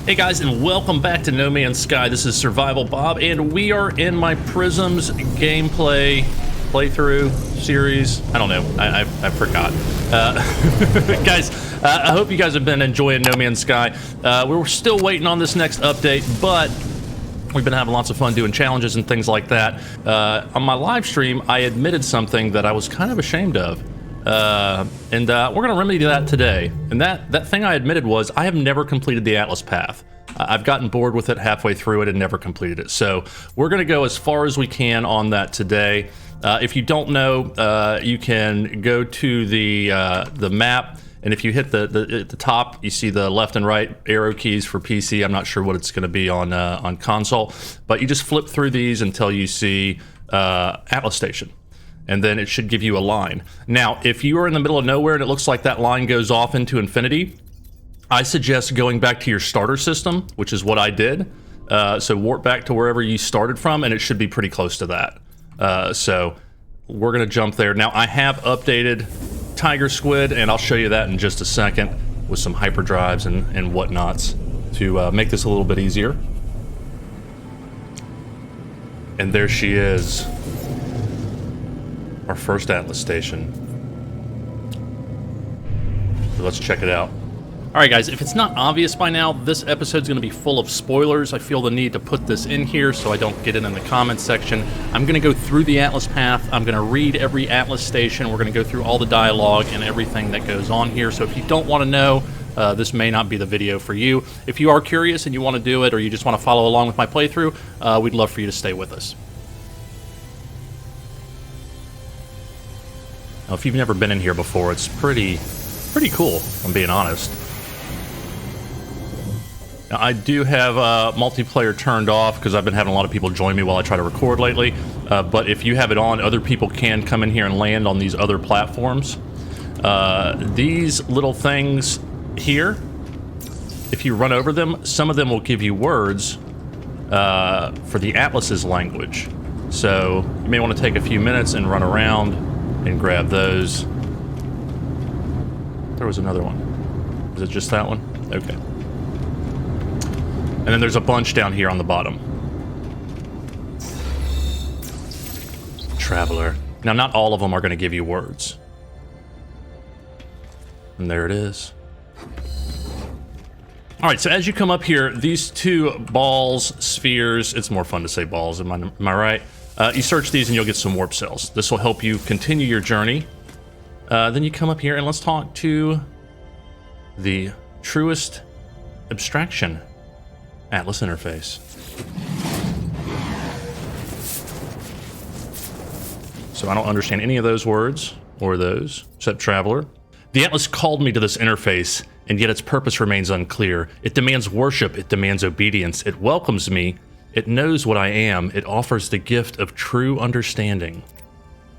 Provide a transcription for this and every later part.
Hey guys, and welcome back to No Man's Sky. This is TheSurvivalBob, and we are in my Prisms gameplay playthrough series. I don't know. I forgot. Guys, I hope you guys have been enjoying No Man's Sky. We're still waiting on this next update, but we've been having lots of fun doing challenges and things like that. On my live stream, I admitted something that I was kind of ashamed of. We're going to remedy that today. And that thing I admitted was I have never completed the Atlas path. I've gotten bored with it halfway through it and never completed it. So we're going to go as far as we can on that today. If you don't know, you can go to the map, and if you hit at the top, you see the left and right arrow keys for PC. I'm not sure what it's going to be on console, but you just flip through these until you see Atlas Station. And then it should give you a line. Now, if you are in the middle of nowhere and it looks like that line goes off into infinity, I suggest going back to your starter system, which is what I did. So warp back to wherever you started from, and it should be pretty close to that. So we're gonna jump there. Now, I have updated Tiger Squid, and I'll show you that in just a second with some hyperdrives and whatnots to make this a little bit easier. And there she is. Our first Atlas station. So let's check it out. Alright guys, if it's not obvious by now, this episode's going to be full of spoilers. I feel the need to put this in here so I don't get it in the comments section. I'm going to go through the Atlas path. I'm going to read every Atlas station. We're going to go through all the dialogue and everything that goes on here. So if you don't want to know, this may not be the video for you. If you are curious and you want to do it, or you just want to follow along with my playthrough, we'd love for you to stay with us. Now, if you've never been in here before, it's pretty cool, if I'm being honest. Now, I do have multiplayer turned off because I've been having a lot of people join me while I try to record lately. But if you have it on, other people can come in here and land on these other platforms. These little things here, if you run over them, some of them will give you words for the Atlas's language. So you may want to take a few minutes and run around and grab those. There was another one. Is it just that one? Okay. And then there's a bunch down here on the bottom. Traveler. Now, not all of them are going to give you words. And there it is. All right, so as you come up here, these two balls, spheres, it's more fun to say balls, am I right? You search these and you'll get some warp cells. This will help you continue your journey. Then you come up here and let's talk to the truest abstraction Atlas interface. So I don't understand any of those words or those, except Traveler. The Atlas called me to this interface, and yet its purpose remains unclear. It demands worship, it demands obedience, it welcomes me. It knows what I am. It offers the gift of true understanding.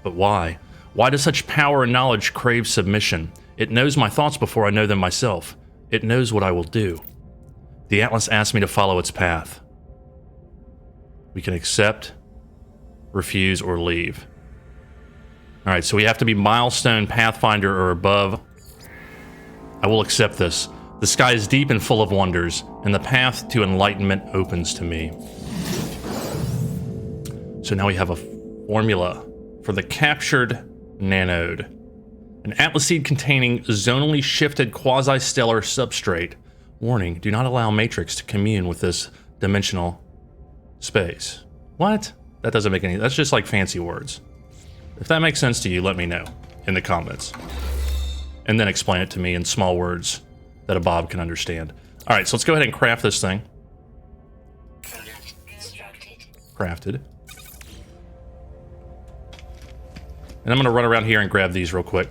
But why? Why does such power and knowledge crave submission? It knows my thoughts before I know them myself. It knows what I will do. The Atlas asked me to follow its path. We can accept, refuse, or leave. All right, so we have to be milestone, pathfinder, or above. I will accept this. The sky is deep and full of wonders, and the path to enlightenment opens to me. So now we have a formula for the captured nanode. An Atlas seed containing zonally shifted quasi-stellar substrate. Warning, do not allow Matrix to commune with this dimensional space. What? That doesn't make any... That's just like fancy words. If that makes sense to you, let me know in the comments. And then explain it to me in small words that a Bob can understand. All right, so let's go ahead and craft this thing. Crafted. And I'm going to run around here and grab these real quick.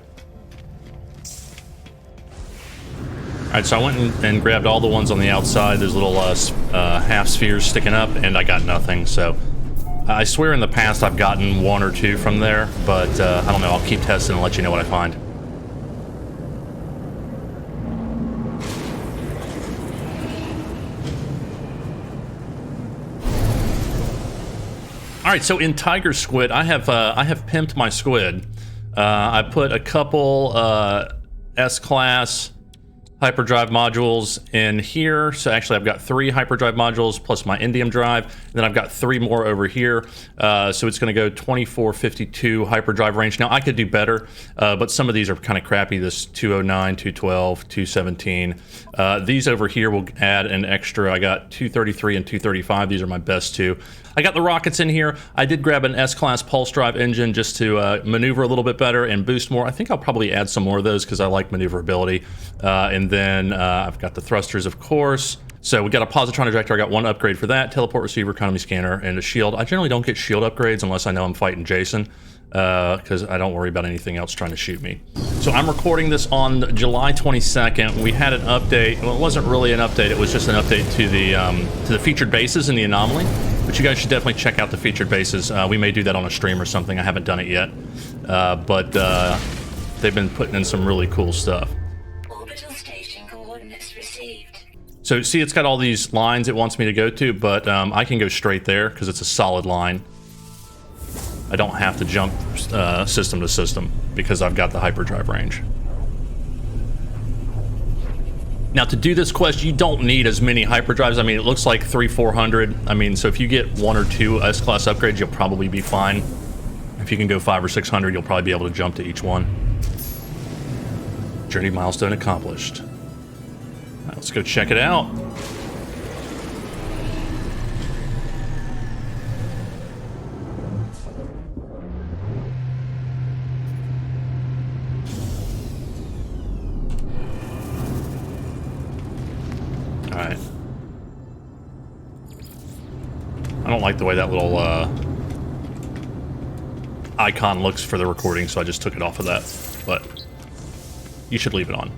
Alright, so I went and grabbed all the ones on the outside. There's little half spheres sticking up, and I got nothing. So I swear in the past I've gotten one or two from there, but I don't know. I'll keep testing and let you know what I find. All right, so in Tiger Squid, I have pimped my squid. I put a couple S-class hyperdrive modules in here. So actually I've got 3 hyperdrive modules plus my indium drive, and then I've got 3 more over here. So it's going to go 2452 hyperdrive range. Now I could do better, but some of these are kind of crappy. This 209, 212, 217. These over here will add an extra. I got 233 and 235. These are my best 2. I got the rockets in here. I did grab an S-Class pulse drive engine just to maneuver a little bit better and boost more. I think I'll probably add some more of those because I like maneuverability. And then I've got the thrusters, of course. So we got a positron ejector. I got 1 upgrade for that. Teleport receiver, economy scanner, and a shield. I generally don't get shield upgrades unless I know I'm fighting Jason, because I don't worry about anything else trying to shoot me. So I'm recording this on July 22nd. We had an update. Well, it wasn't really an update. It was just an update to the featured bases in the anomaly. But you guys should definitely check out the featured bases. We may do that on a stream or something. I haven't done it yet. But they've been putting in some really cool stuff. Orbital station coordinates received. So see, it's got all these lines it wants me to go to, but I can go straight there because it's a solid line. I don't have to jump system to system because I've got the hyperdrive range. Now, to do this quest, you don't need as many hyperdrives. I mean, it looks like 300-400. I mean, so if you get 1 or 2 S-Class upgrades, you'll probably be fine. If you can go 500 or 600, you'll probably be able to jump to each one. Journey milestone accomplished. All right, let's go check it out. Alright. I don't like the way that little icon looks for the recording, so I just took it off of that. But you should leave it on.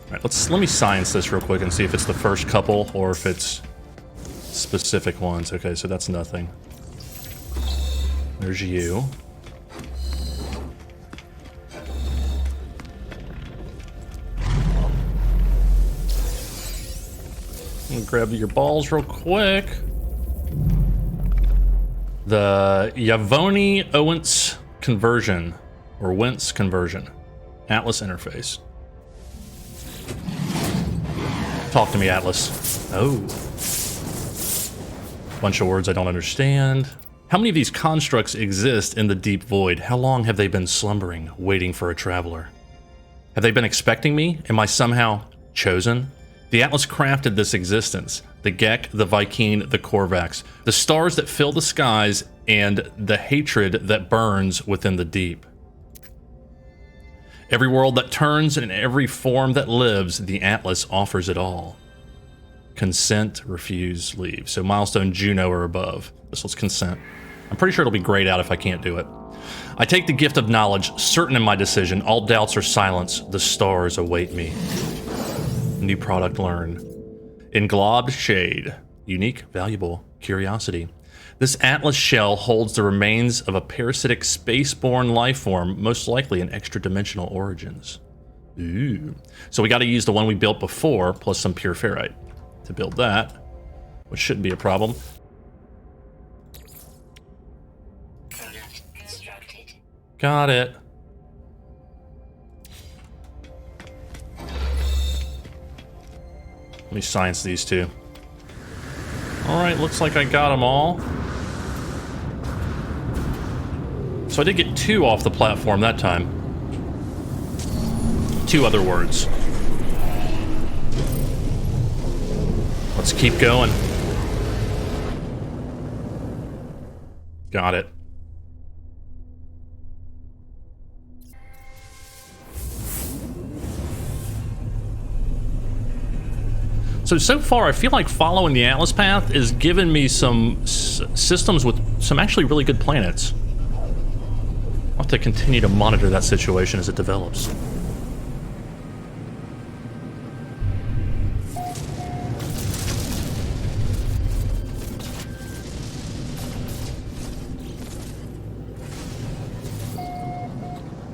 Alright, let me science this real quick and see if it's the first couple or if it's specific ones. Okay, so that's nothing. There's you. Grab your balls real quick. The Yavoni Owens conversion, or Wentz conversion. Atlas interface. Talk to me, Atlas. Oh. Bunch of words I don't understand. How many of these constructs exist in the deep void? How long have they been slumbering, waiting for a traveler? Have they been expecting me? Am I somehow chosen? The Atlas crafted this existence. The Gek, the Vy'keen, the Korvax. The stars that fill the skies and the hatred that burns within the deep. Every world that turns and every form that lives, the Atlas offers it all. Consent, refuse, leave. So milestone Juno or above. This one's consent. I'm pretty sure it'll be grayed out if I can't do it. I take the gift of knowledge, certain in my decision. All doubts are silenced. The stars await me. New product learn. Englobed shade. Unique, valuable curiosity. This Atlas shell holds the remains of a parasitic space-borne life form, most likely in extra-dimensional origins. Ooh. So we got to use the one we built before, plus some pure ferrite to build that, which shouldn't be a problem. Product constructed. Got it. Let me science these two. Alright, looks like I got them all. So I did get 2 off the platform that time. 2 other words. Let's keep going. Got it. So far, I feel like following the Atlas path is giving me some systems with some actually really good planets. I'll have to continue to monitor that situation as it develops.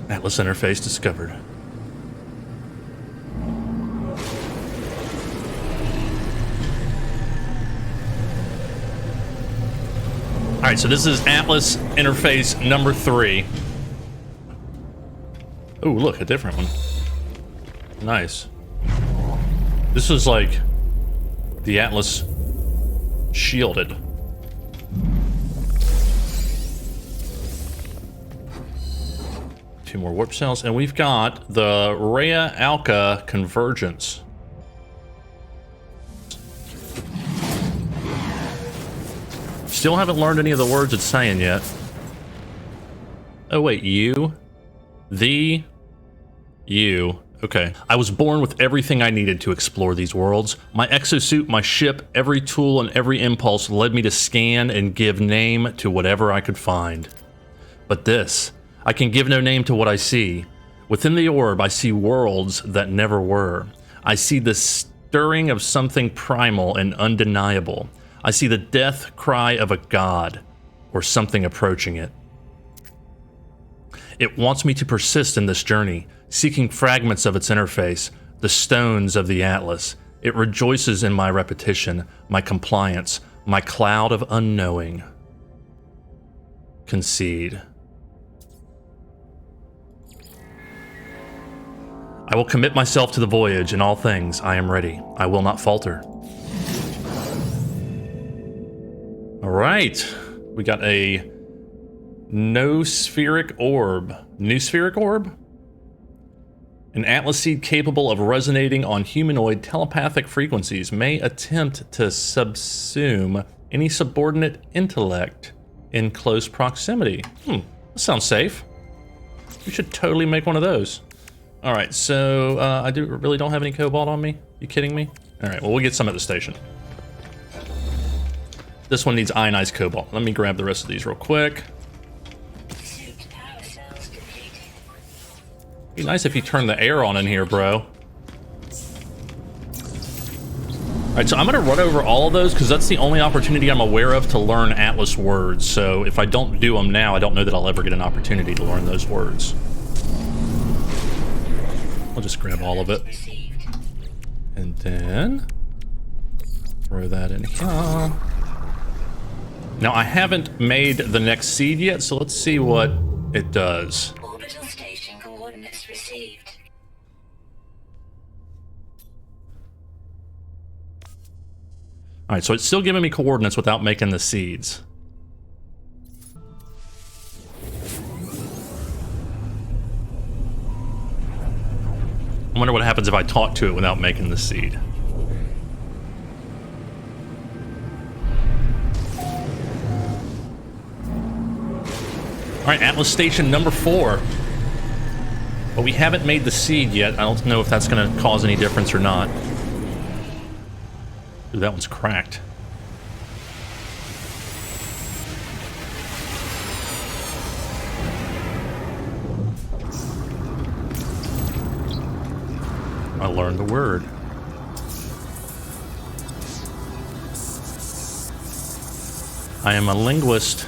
Atlas interface discovered. All right, so this is Atlas interface number 3. Oh, look, a different one. Nice. This is like the Atlas shielded. Two more warp cells, and we've got the Rhea Alka convergence. Still haven't learned any of the words it's saying yet. Oh wait, you? You. Okay. I was born with everything I needed to explore these worlds. My exosuit, my ship, every tool and every impulse led me to scan and give name to whatever I could find. But this, I can give no name to what I see. Within the orb, I see worlds that never were. I see the stirring of something primal and undeniable. I see the death cry of a god, or something approaching it. It wants me to persist in this journey, seeking fragments of its interface, the stones of the Atlas. It rejoices in my repetition, my compliance, my cloud of unknowing. Concede. I will commit myself to the voyage. In all things, I am ready. I will not falter. All right. We got a no-spheric orb. New spheric orb? An Atlas seed capable of resonating on humanoid telepathic frequencies may attempt to subsume any subordinate intellect in close proximity. That sounds safe. We should totally make one of those. All right, so I really don't have any cobalt on me? You kidding me? All right, well, we'll get some at the station. This one needs ionized cobalt. Let me grab the rest of these real quick. Be nice if you turn the air on in here, bro. All right, so I'm gonna run over all of those because that's the only opportunity I'm aware of to learn Atlas words. So if I don't do them now, I don't know that I'll ever get an opportunity to learn those words. I'll just grab all of it. And then throw that in here. Now, I haven't made the next seed yet, so let's see what it does. Orbital station coordinates received. All right, so it's still giving me coordinates without making the seeds. I wonder what happens if I talk to it without making the seed. All right, Atlas Station number 4. But we haven't made the seed yet. I don't know if that's going to cause any difference or not. Ooh, that one's cracked. I learned the word. I am a linguist.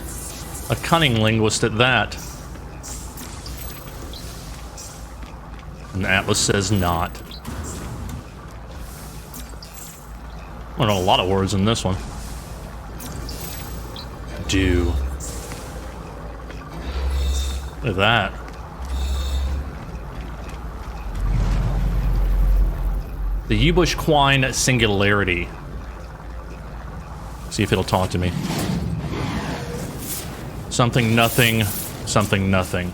A cunning linguist at that. And Atlas says not. I know a lot of words in this one. Do. Look at that. The Ubush Quine Singularity. See if it'll talk to me. Something nothing, something nothing.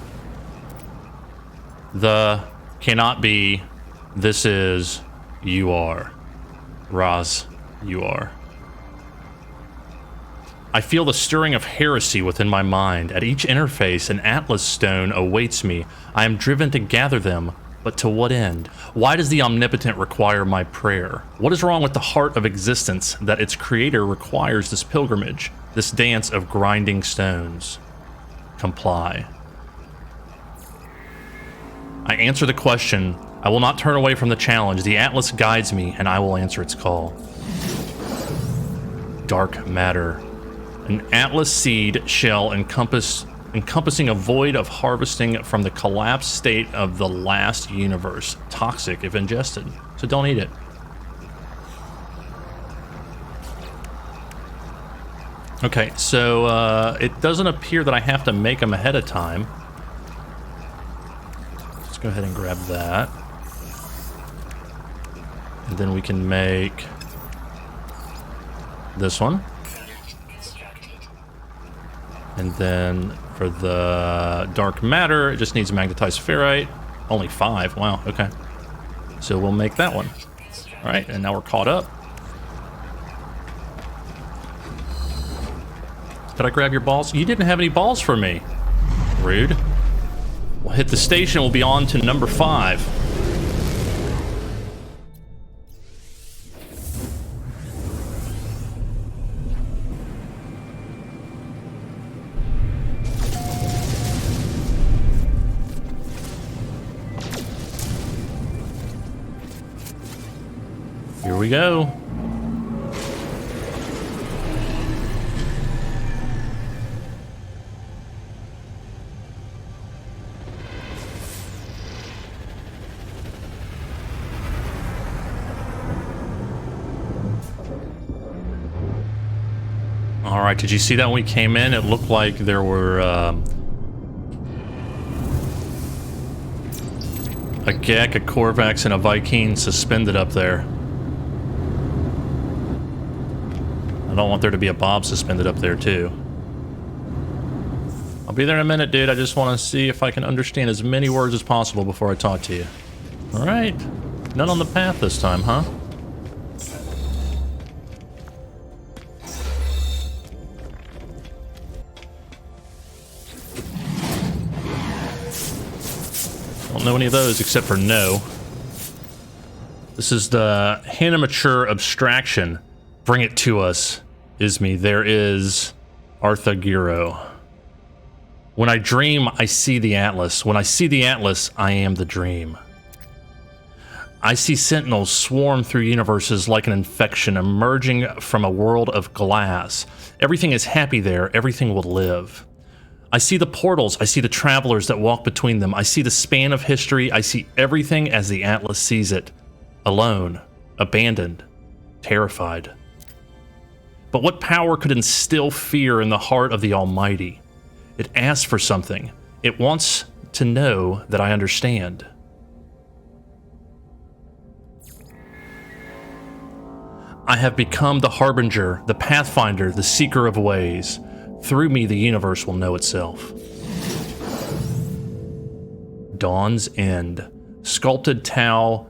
The cannot be, this is, you are. Raz, you are. I feel the stirring of heresy within my mind. At each interface, an Atlas stone awaits me. I am driven to gather them, but to what end? Why does the Omnipotent require my prayer? What is wrong with the heart of existence that its creator requires this pilgrimage? This dance of grinding stones. Comply. I answer the question. I will not turn away from the challenge. The Atlas guides me, and I will answer its call. Dark matter. An Atlas seed shell encompassing a void of harvesting from the collapsed state of the last universe. Toxic if ingested, so don't eat it. Okay, so it doesn't appear that I have to make them ahead of time. Let's go ahead and grab that. And then we can make this one. And then for the dark matter, it just needs magnetized ferrite. Only 5. Wow, okay. So we'll make that one. All right, and now we're caught up. Did I grab your balls? You didn't have any balls for me. Rude. We'll hit the station. We'll be on to number 5. Here we go. All right, did you see that when we came in? It looked like there were a Gek, a Korvax, and a Viking suspended up there. I don't want there to be a Bob suspended up there, too. I'll be there in a minute, dude. I just want to see if I can understand as many words as possible before I talk to you. All right. None on the path this time, huh? Don't know any of those except for no. This is the Hanamature abstraction. Bring it to us, Ismi. There is Arthagiro. When I dream, I see the Atlas. When I see the Atlas, I am the dream. I see sentinels swarm through universes like an infection emerging from a world of glass. Everything is happy there. Everything will live. I see the portals. I see the travelers that walk between them. I see the span of history. I see everything as the Atlas sees it. Alone, abandoned, terrified. But what power could instill fear in the heart of the Almighty? It asks for something. It wants to know that I understand. I have become the Harbinger, the Pathfinder, the Seeker of Ways. Through me, the universe will know itself. Dawn's End. Sculpted Tau,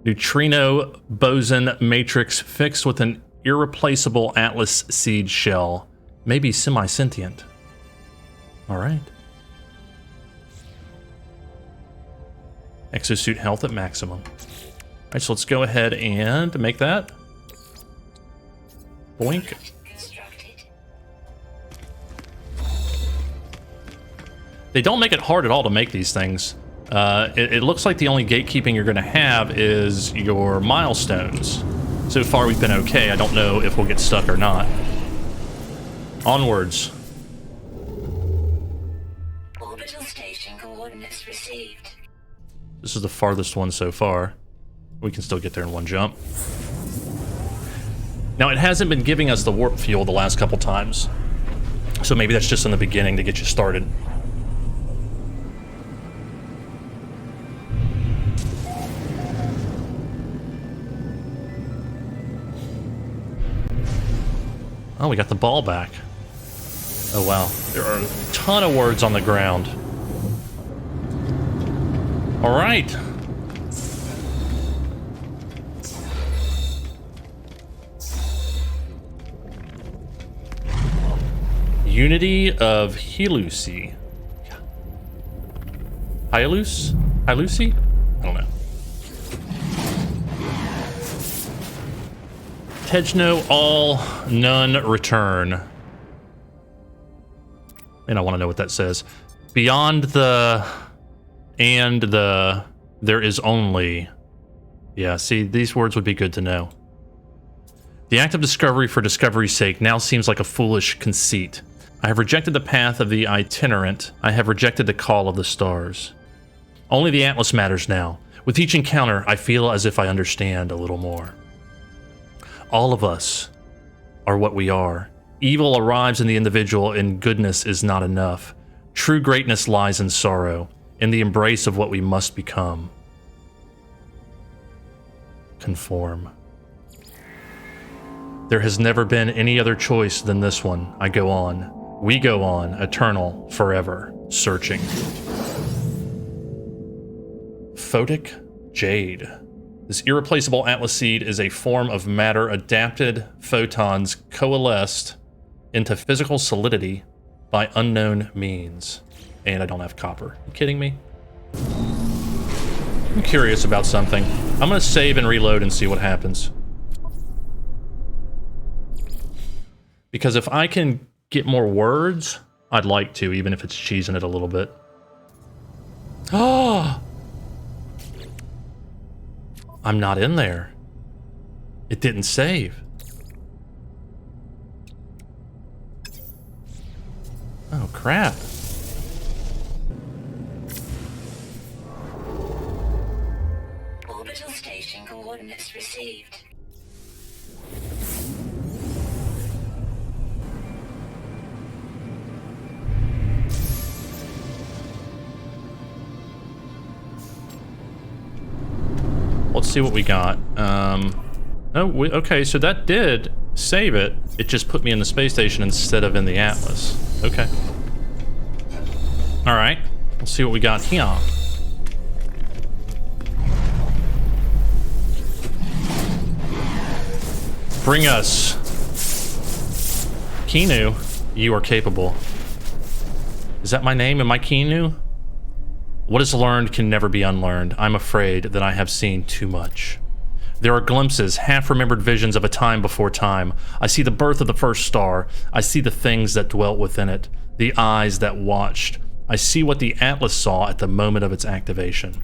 neutrino boson matrix fixed with an irreplaceable Atlas seed shell. Maybe semi-sentient. All right. Exosuit health at maximum. All right, so let's go ahead and make that. Boink. They don't make it hard at all to make these things. It looks like the only gatekeeping you're going to have is your milestones. So far we've been okay. I don't know if we'll get stuck or not. Onwards. Orbital station coordinates received. This is the farthest one so far. We can still get there in one jump. Now, it hasn't been giving us the warp fuel the last couple times. So maybe that's just in the beginning to get you started. Oh, we got the ball back. Oh, wow. There are a ton of words on the ground. All right. Unity of Helusi. Helusi? I don't know. Tejno, all, none, return. And I want to know what that says. Beyond the, and the, there is only. Yeah, see, these words would be good to know. The act of discovery for discovery's sake now seems like a foolish conceit. I have rejected the path of the itinerant. I have rejected the call of the stars. Only the Atlas matters now. With each encounter, I feel as if I understand a little more. All of us are what we are. Evil arrives in the individual, and goodness is not enough. True greatness lies in sorrow. in the embrace of what we must become. Conform. There has never been any other choice than this one. I go on. We go on, eternal, forever, searching. Photic Jade. This irreplaceable Atlas seed is a form of matter adapted photons coalesced into physical solidity by unknown means. And I don't have copper. You kidding me? I'm curious about something. I'm gonna save and reload and see what happens. Because if I can get more words, I'd like to, even if it's cheesing it a little bit. Oh! I'm not in there. It didn't save. Oh, crap. Orbital station coordinates received. Let's see what we got. Okay, so that did save it. It just put me in the space station instead of in the Atlas. Okay. All right, let's see what we got here. Bring us. Kinu, you are capable. Is that my name? Am I Kinu? What is learned can never be unlearned. I'm afraid that I have seen too much. There are glimpses, half-remembered visions of a time before time. I see the birth of the first star. I see the things that dwelt within it, the eyes that watched. I see what the Atlas saw at the moment of its activation.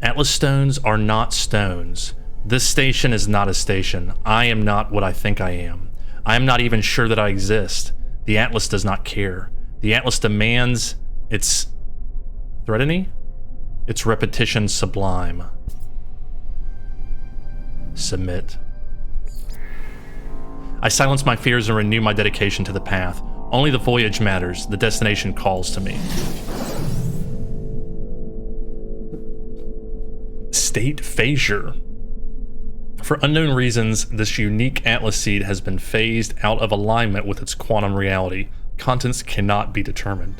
Atlas stones are not stones. This station is not a station. I am not what I think I am. I am not even sure that I exist. The Atlas does not care. The Atlas demands its threatening, its repetition sublime. Submit. I silence my fears and renew my dedication to the path. Only the voyage matters. The destination calls to me. State phasure. For unknown reasons, this unique Atlas seed has been phased out of alignment with its quantum reality. Contents cannot be determined.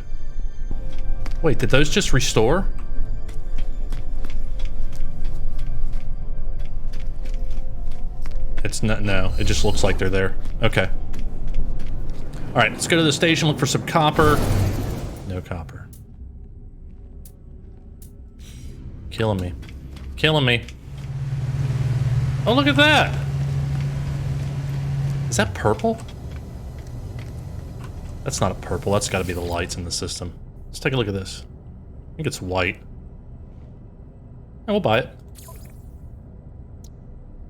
Wait, did those just restore? It's not, no, it just looks like they're there. Okay. All right, let's go to the station, look for some copper. No copper. Killing me. Killing me. Oh, look at that. Is that purple? That's not a purple, that's gotta be the lights in the system. Let's take a look at this. I think it's white. And we'll buy it.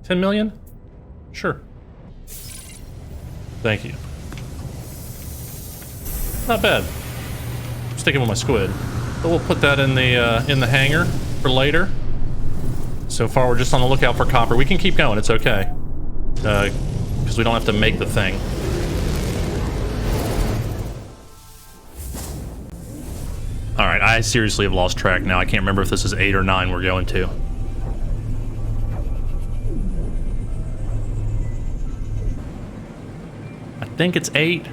10 million? Sure. Thank you. Not bad. Sticking with my squid. But we'll put that in the hangar for later. So far, we're just on the lookout for copper. We can keep going, it's okay. Because we don't have to make the thing. Alright, I seriously have lost track now. I can't remember if this is 8 or 9 we're going to. I think it's 8.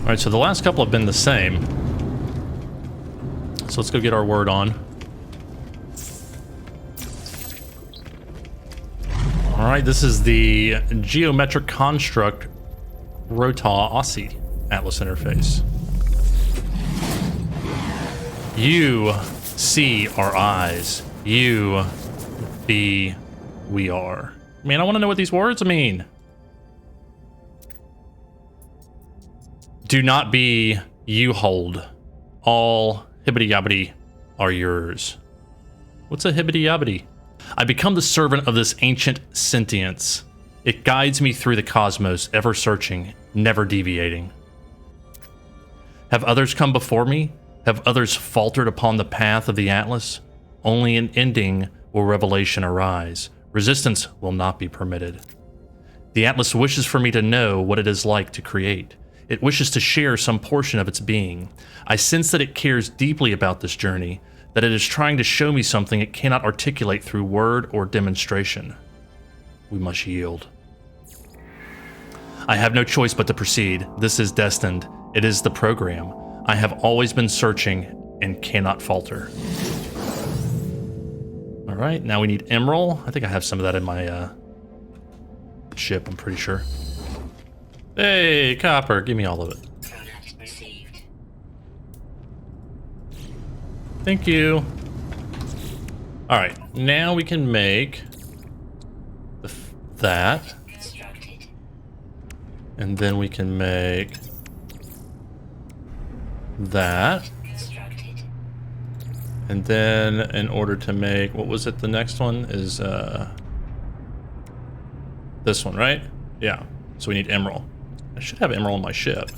Alright, so the last couple have been the same. So let's go get our word on. Alright, this is the Geometric Construct Rota Aussie Atlas interface. You see our eyes. You be we are. Man, I want to know what these words mean. Do not be you hold. All hibbity yabbity are yours. What's a hibbity yabbity? I become the servant of this ancient sentience. It guides me through the cosmos, ever searching, never deviating. Have others come before me? Have others faltered upon the path of the Atlas? Only in ending will revelation arise. Resistance will not be permitted. The Atlas wishes for me to know what it is like to create. It wishes to share some portion of its being. I sense that it cares deeply about this journey, that it is trying to show me something it cannot articulate through word or demonstration. We must yield. I have no choice but to proceed. This is destined. It is the program. I have always been searching and cannot falter. All right, now we need emerald. I think I have some of that in my ship, I'm pretty sure. Hey, copper, give me all of it. Product received. Thank you. All right, now we can make that. Constructed. And then we can make that. Constructed. And then in order to make, what was it, the next one is this one, right? Yeah, so we need emerald. I should have emerald on my ship.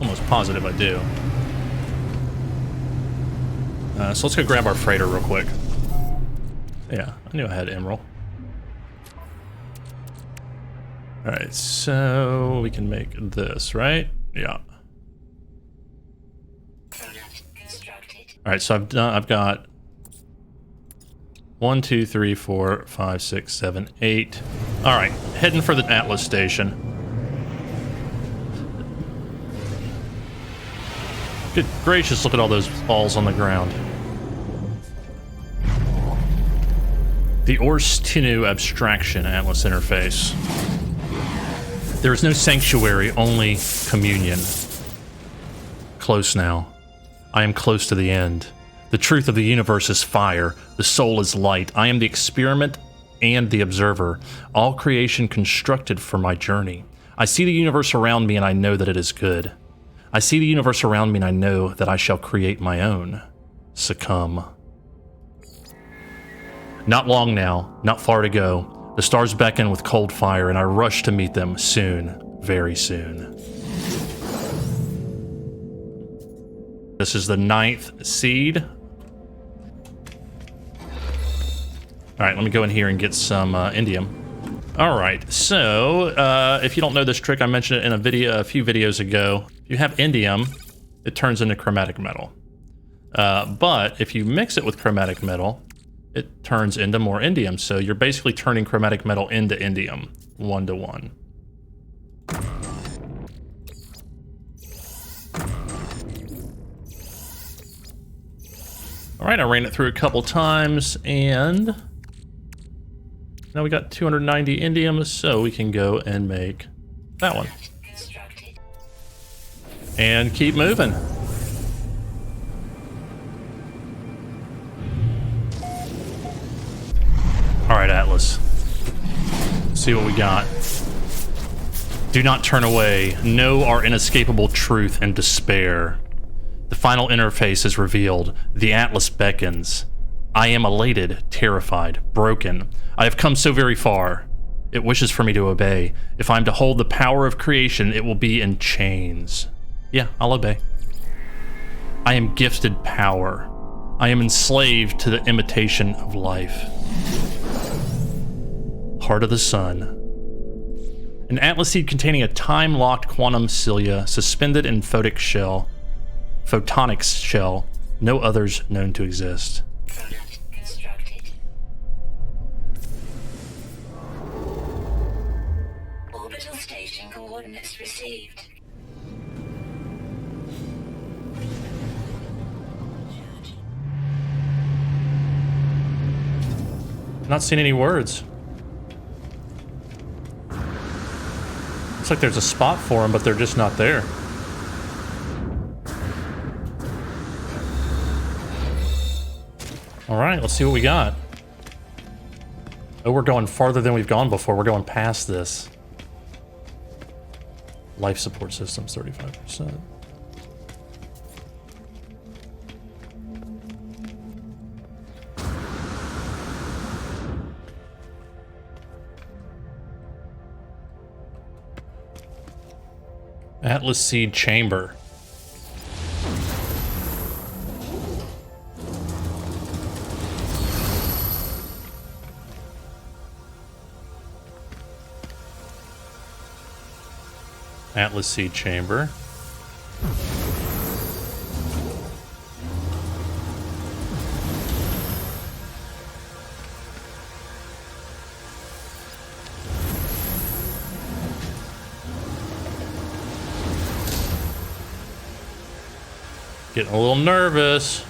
Almost positive I do. So let's go grab our freighter real quick. Yeah, I knew I had emerald. Alright, so we can make this, right? Yeah. Product constructed. Alright, so I've got 1, 2, 3, 4, 5, 6, 7, 8. Alright, heading for the Atlas station. Good gracious, look at all those balls on the ground. The Orstinu Abstraction Atlas Interface. There is no sanctuary, only communion. Close now. I am close to the end. The truth of the universe is fire. The soul is light. I am the experiment and the observer. All creation constructed for my journey. I see the universe around me and I know that it is good. I see the universe around me and I know that I shall create my own. Succumb. Not long now, not far to go. The stars beckon with cold fire and I rush to meet them soon, very soon. This is the 9th seed. All right, let me go in here and get some indium. All right, so if you don't know this trick, I mentioned it in a few videos ago. If you have indium, it turns into chromatic metal. But if you mix it with chromatic metal, it turns into more indium. So you're basically turning chromatic metal into indium, 1 to 1. All right, I ran it through a couple times, and now we got 290 indium, so we can go and make that one. Constructed. And keep moving. All right, Atlas. Let's see what we got. Do not turn away. Know our inescapable truth and despair. The final interface is revealed. The Atlas beckons. I am elated, terrified, broken. I have come so very far. It wishes for me to obey. If I'm to hold the power of creation, it will be in chains. Yeah, I'll obey. I am gifted power. I am enslaved to the imitation of life. Heart of the Sun. An Atlas seed containing a time-locked quantum cilia suspended in photonic shell, no others known to exist. Product constructed. Orbital station coordinates received. Not seeing any words. Looks like there's a spot for them, but they're just not there. All right, let's see what we got. Oh, we're going farther than we've gone before. We're going past this. Life support systems, 35%. Atlas Seed Chamber. Atlas seed chamber. Getting a little nervous.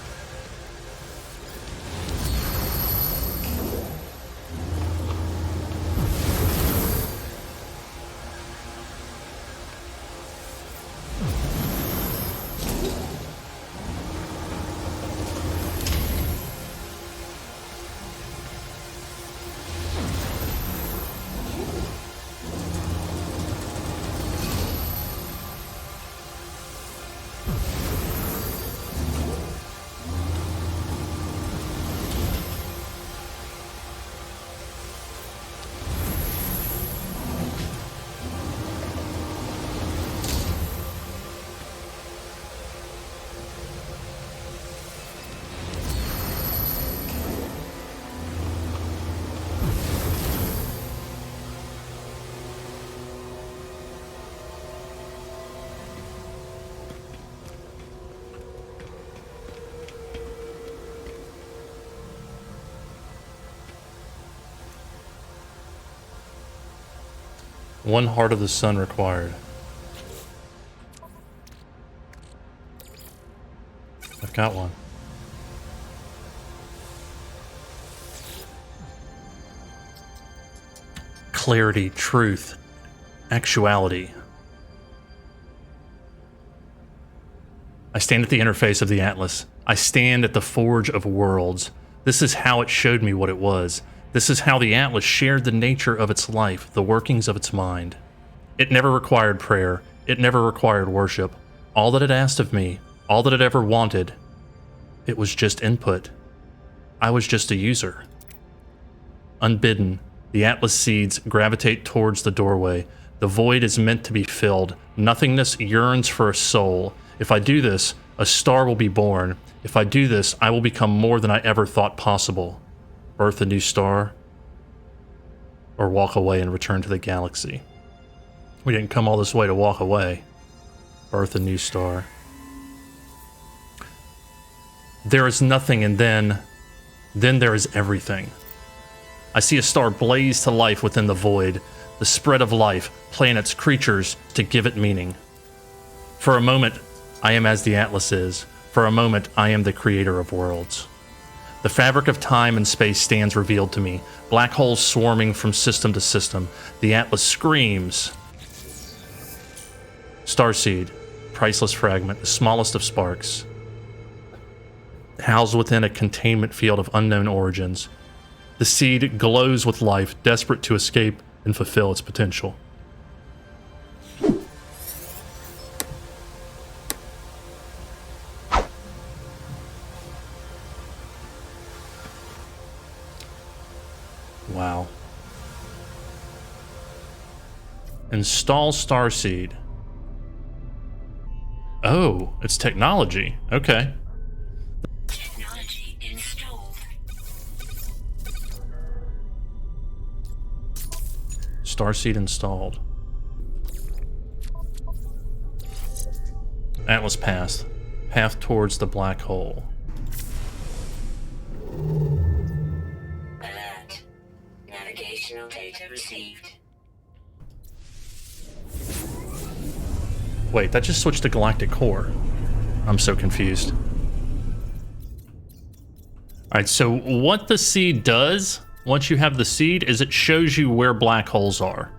One heart of the sun required. I've got one. Clarity, truth, actuality. I stand at the interface of the Atlas. I stand at the forge of worlds. This is how it showed me what it was. This is how the Atlas shared the nature of its life, the workings of its mind. It never required prayer. It never required worship. All that it asked of me, all that it ever wanted, it was just input. I was just a user. Unbidden, the Atlas seeds gravitate towards the doorway. The void is meant to be filled. Nothingness yearns for a soul. If I do this, a star will be born. If I do this, I will become more than I ever thought possible. Birth a new star, or walk away and return to the galaxy. We didn't come all this way to walk away. Birth a new star. There is nothing, and then there is everything. I see a star blaze to life within the void, the spread of life, planets, creatures, to give it meaning. For a moment, I am as the Atlas is. For a moment, I am the creator of worlds. The fabric of time and space stands revealed to me, black holes swarming from system to system. The Atlas screams. Starseed, priceless fragment, the smallest of sparks. Housed within a containment field of unknown origins. The seed glows with life, desperate to escape and fulfill its potential. Wow. Install Starseed. Oh, it's technology. Okay. Technology installed. Starseed installed. Atlas passed. Path towards the black hole. Alert. Navigational data received. Wait, that just switched to galactic core. I'm so confused. Alright, so what the seed does, once you have the seed, is it shows you where black holes are.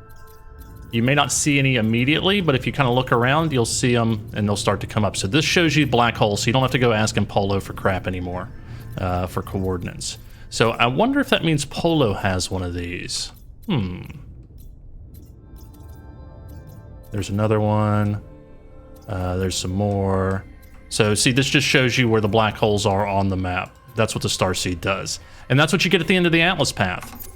You may not see any immediately, but if you kind of look around, you'll see them and they'll start to come up. So this shows you black holes, so you don't have to go asking Polo for crap anymore, for coordinates. So I wonder if that means Polo has one of these. There's another one. There's some more. So see, this just shows you where the black holes are on the map. That's what the Starseed does. And that's what you get at the end of the Atlas path.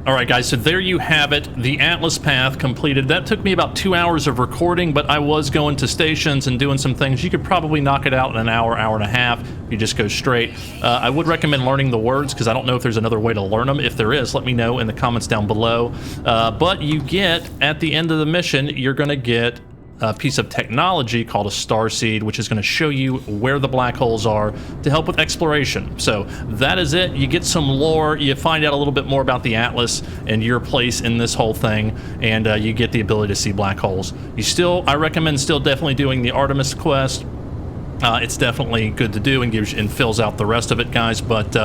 All right, guys, so there you have it. The Atlas path completed. That took me about 2 hours of recording, but I was going to stations and doing some things. You could probably knock it out in an hour, hour and a half if you just go straight. I would recommend learning the words because I don't know if there's another way to learn them. If there is, let me know in the comments down below. But you get, at the end of the mission, you're going to get a piece of technology called a star seed, which is going to show you where the black holes are to help with exploration. So that is it. You get some lore, you find out a little bit more about the Atlas and your place in this whole thing, and you get the ability to see black holes. I recommend still definitely doing the Artemis quest. It's definitely good to do and gives and fills out the rest of it, guys. But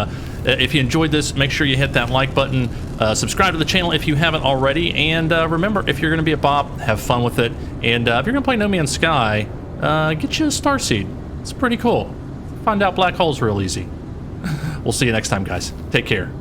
if you enjoyed this, make sure you hit that like button, subscribe to the channel if you haven't already, and remember, if you're going to be a Bob, have fun with it. And if you're going to play No Man's Sky, get you a starseed. It's pretty cool. Find out black holes real easy. We'll see you next time, guys. Take care.